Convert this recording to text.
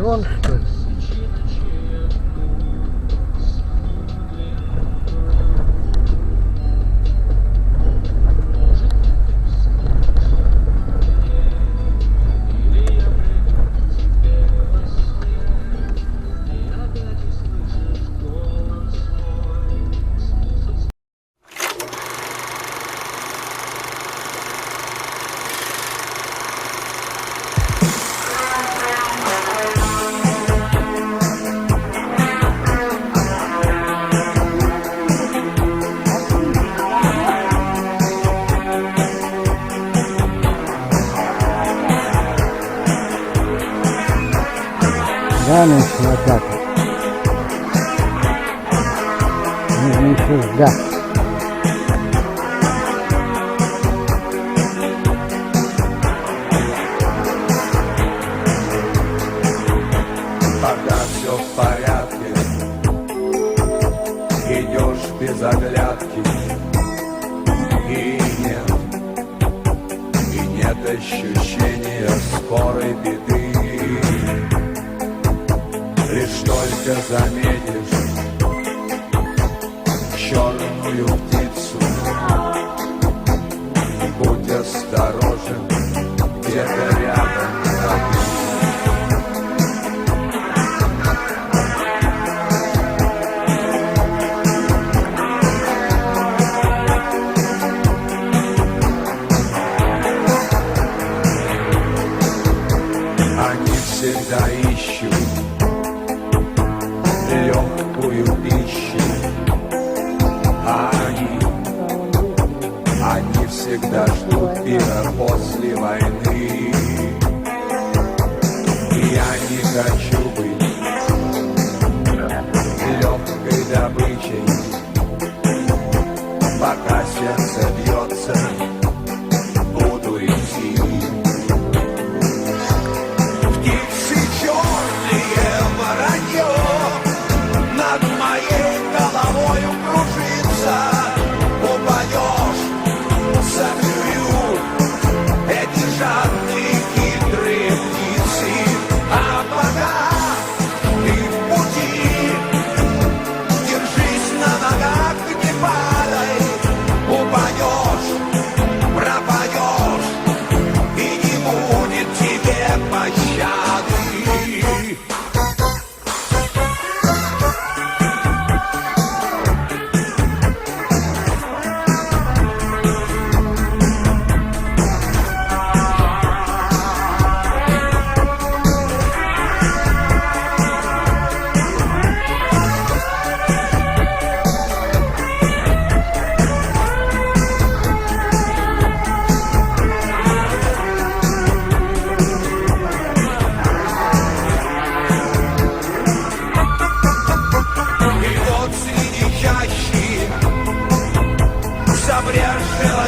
ворон, что ли? Рано хватать. Нужно еще ждать. Пока все в порядке, идешь без оглядки, и нет ощущения скорой беды. Лишь только заметишь черную птицу, будь осторожен, где-то рядом враги. Они всегда ищут легкую пищу, а они всегда ждут мира после войны. И я не хочу быть легкой добычей, пока сердце бьется, буду идти. Птицы черные, воронье над моей головою кружится. Упадешь, заклюю эти жадные хитрые птицы. А пока ты в пути, держись на ногах, не падай. Упадешь, пропадешь, и не будет тебе пощады. Забрежила